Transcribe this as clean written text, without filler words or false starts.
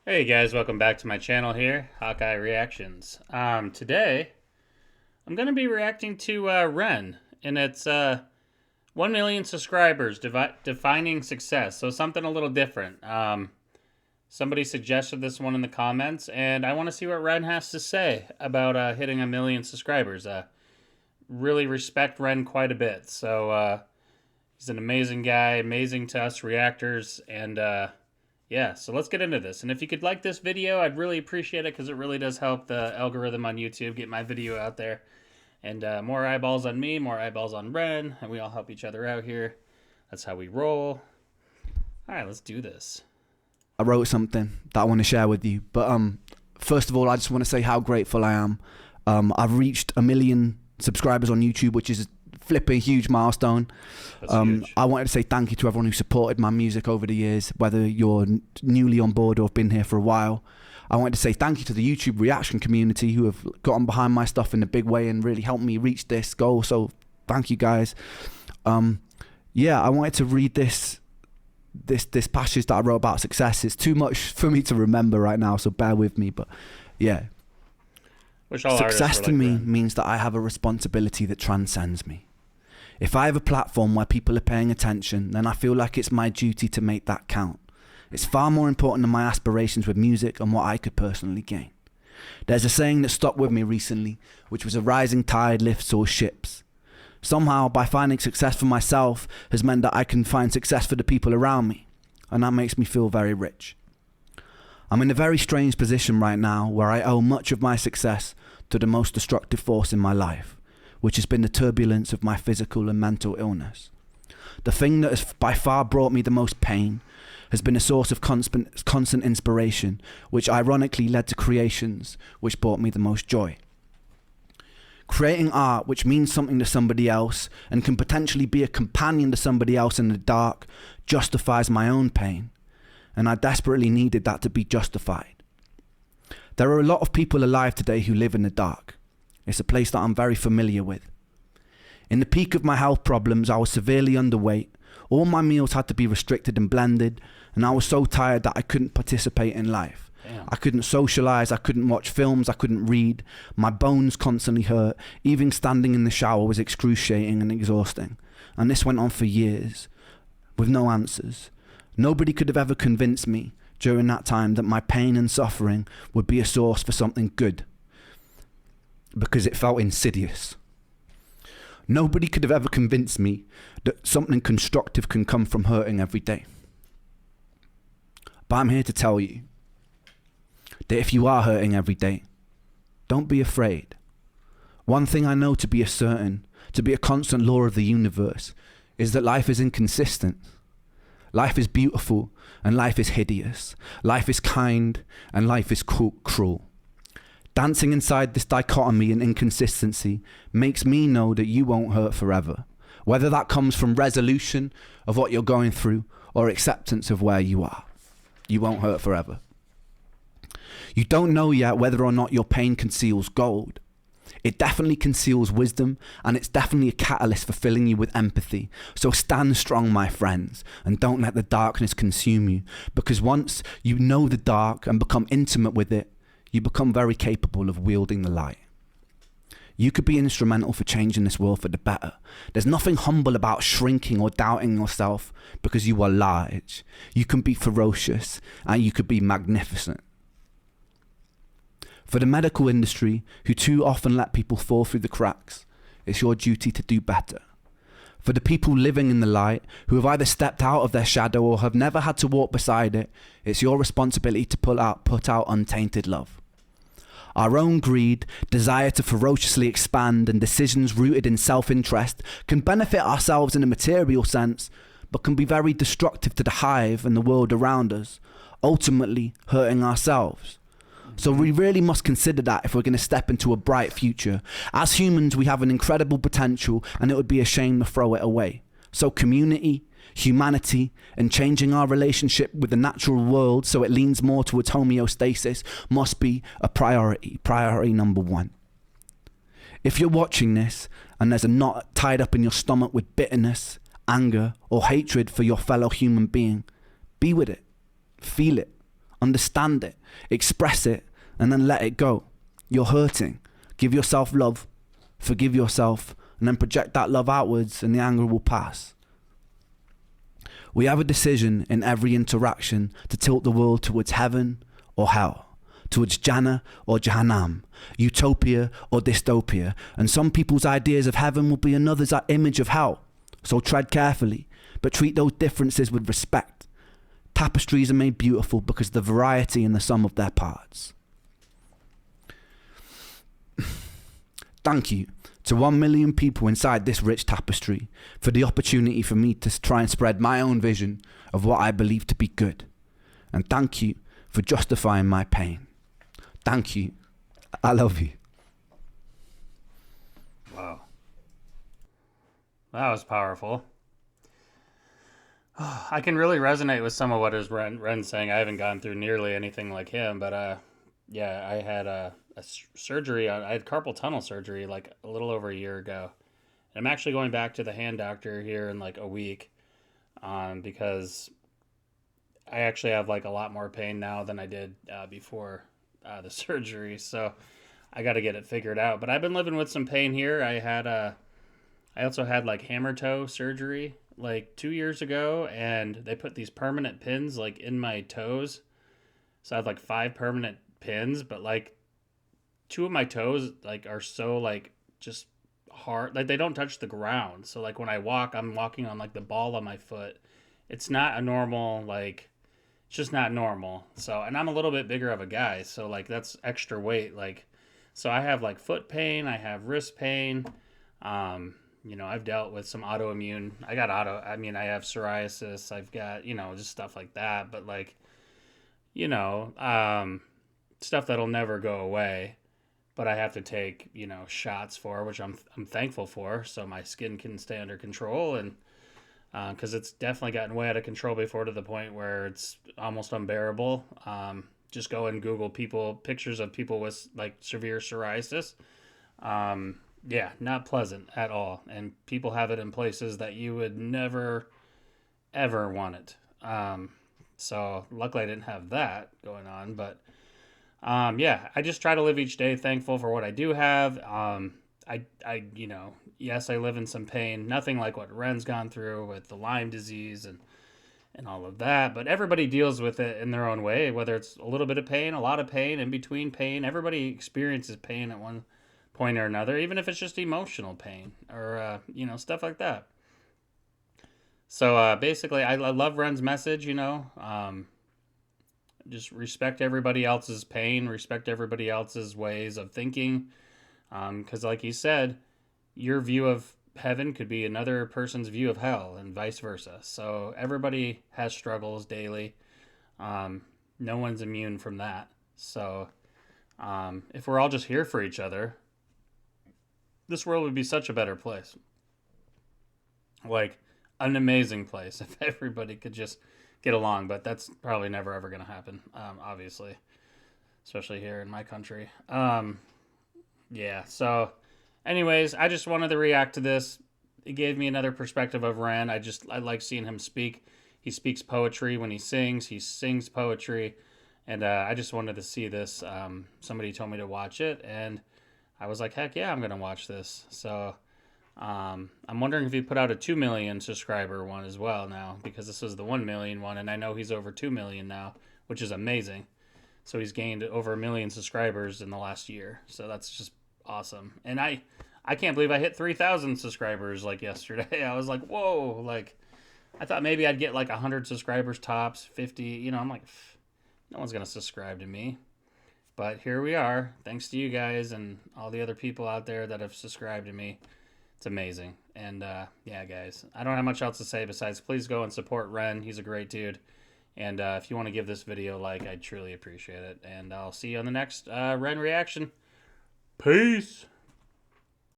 Hey guys, welcome back to my channel here, Hawkeye Reactions. Today, I'm going to be reacting to REN and its 1 million subscribers, defining success. So something a little different. Somebody suggested this one in the comments, and I want to see what REN has to say about hitting 1 million subscribers. Really respect REN quite a bit. So he's an amazing guy, amazing to us reactors, and yeah, so let's get into this. And if you could like this video, I'd really appreciate it because it really does help the algorithm on YouTube get my video out there. And more eyeballs on me, more eyeballs on REN, and we all help each other out here. That's how we roll. All right, let's do this. I wrote something that I want to share with you. But first of all, I just want to say how grateful I am. I've reached 1 million subscribers on YouTube, which is flipping huge milestone. That's huge. I wanted to say thank you to everyone who supported my music over the years, whether you're newly on board or have been here for a while. I wanted to say thank you to the YouTube reaction community who have gotten behind my stuff in a big way and really helped me reach this goal. So thank you guys. Yeah, I wanted to read this passage that I wrote about success. It's too much for me to remember right now, so bear with me. But yeah, success to me means that I have a responsibility that transcends me. If I have a platform where people are paying attention, then I feel like it's my duty to make that count. It's far more important than my aspirations with music and what I could personally gain. There's a saying that stuck with me recently, which was a rising tide lifts all ships. Somehow, by finding success for myself has meant that I can find success for the people around me, and that makes me feel very rich. I'm in a very strange position right now where I owe much of my success to the most destructive force in my life, which has been the turbulence of my physical and mental illness. The thing that has by far brought me the most pain has been a source of constant inspiration, which ironically led to creations which brought me the most joy. Creating art which means something to somebody else and can potentially be a companion to somebody else in the dark justifies my own pain, and I desperately needed that to be justified. There are a lot of people alive today who live in the dark. It's a place that I'm very familiar with. In the peak of my health problems, I was severely underweight. All my meals had to be restricted and blended, and I was so tired that I couldn't participate in life. Damn. I couldn't socialize, I couldn't watch films, I couldn't read. My bones constantly hurt. Even standing in the shower was excruciating and exhausting. And this went on for years, with no answers. Nobody could have ever convinced me during that time that my pain and suffering would be a source for something good, because it felt insidious. Nobody could have ever convinced me that something constructive can come from hurting every day. But I'm here to tell you that if you are hurting every day, don't be afraid. One thing I know to be a certain, to be a constant law of the universe, is that life is inconsistent. Life is beautiful and life is hideous. Life is kind and life is cruel. Dancing inside this dichotomy and inconsistency makes me know that you won't hurt forever, whether that comes from resolution of what you're going through or acceptance of where you are. You won't hurt forever. You don't know yet whether or not your pain conceals gold. It definitely conceals wisdom, and it's definitely a catalyst for filling you with empathy. So stand strong, my friends, and don't let the darkness consume you, because once you know the dark and become intimate with it, you become very capable of wielding the light. You could be instrumental for changing this world for the better. There's nothing humble about shrinking or doubting yourself because you are large. You can be ferocious and you could be magnificent. For the medical industry, who too often let people fall through the cracks, it's your duty to do better. For the people living in the light, who have either stepped out of their shadow or have never had to walk beside it, it's your responsibility to put out untainted love. Our own greed, desire to ferociously expand, and decisions rooted in self-interest can benefit ourselves in a material sense, but can be very destructive to the hive and the world around us, ultimately hurting ourselves. So we really must consider that if we're going to step into a bright future. As humans, we have an incredible potential, and it would be a shame to throw it away. So community, humanity, and changing our relationship with the natural world so it leans more towards homeostasis must be a priority number one. If you're watching this and there's a knot tied up in your stomach with bitterness, anger, or hatred for your fellow human being, be with it, feel it, Understand it, express it, and then let it go. You're hurting. Give yourself love, forgive yourself, and then project that love outwards and the anger will pass. We have a decision in every interaction to tilt the world towards heaven or hell, towards Jannah or Jahannam, utopia or dystopia, and some people's ideas of heaven will be another's image of hell. So tread carefully, but treat those differences with respect. Tapestries are made beautiful because of the variety in the sum of their parts. Thank you to 1 million people inside this rich tapestry for the opportunity for me to try and spread my own vision of what I believe to be good. And thank you for justifying my pain. Thank you. I love you. Wow. That was powerful. I can really resonate with some of what Ren's saying. I haven't gone through nearly anything like him, but yeah, I had a surgery. I had carpal tunnel surgery like a little over a year ago. And I'm actually going back to the hand doctor here in like a week, because I actually have like a lot more pain now than I did before the surgery. So I got to get it figured out. But I've been living with some pain here. I also had like hammer toe surgery like 2 years ago, and they put these permanent pins like in my toes. So I have like 5 permanent pins, but like 2 of my toes like are so like just hard, like they don't touch the ground. So like when I walk, I'm walking on like the ball of my foot. It's not a normal, like it's just not normal. So, and I'm a little bit bigger of a guy, so like that's extra weight. Like, so I have like foot pain, I have wrist pain. I've dealt with some autoimmune. I have psoriasis. I've got, just stuff like that. But like, stuff that'll never go away. But I have to take, shots for, which I'm thankful for, so my skin can stay under control. And because it's definitely gotten way out of control before, to the point where it's almost unbearable. Just go and Google pictures of people with like severe psoriasis. Yeah, not pleasant at all. And people have it in places that you would never, ever want it. So luckily I didn't have that going on. But yeah, I just try to live each day thankful for what I do have. Yes, I live in some pain. Nothing like what Ren's gone through with the Lyme disease and all of that. But everybody deals with it in their own way, whether it's a little bit of pain, a lot of pain, in between pain. Everybody experiences pain at one point or another, even if it's just emotional pain or, stuff like that. So basically, I love Ren's message, just respect everybody else's pain, respect everybody else's ways of thinking. Because like you said, your view of heaven could be another person's view of hell and vice versa. So everybody has struggles daily. No one's immune from that. So if we're all just here for each other, this world would be such a better place. Like an amazing place if everybody could just get along. But that's probably never ever going to happen, obviously, especially here in my country. Yeah, so anyways, I just wanted to react to this. It gave me another perspective of Ren. I like seeing him speak. He speaks poetry when he sings poetry. And I just wanted to see this. Somebody told me to watch it, and I was like, heck yeah, I'm going to watch this. So I'm wondering if he put out a 2 million subscriber one as well now, because this is the 1 million one, and I know he's over 2 million now, which is amazing. So he's gained over 1 million subscribers in the last year. So that's just awesome. And I can't believe I hit 3,000 subscribers like yesterday. I was like, whoa, like I thought maybe I'd get like 100 subscribers tops, 50, I'm like, no one's going to subscribe to me. But here we are, thanks to you guys and all the other people out there that have subscribed to me. It's amazing. And yeah, guys, I don't have much else to say besides please go and support Ren. He's a great dude. And if you want to give this video a like, I'd truly appreciate it. And I'll see you on the next Ren reaction. Peace.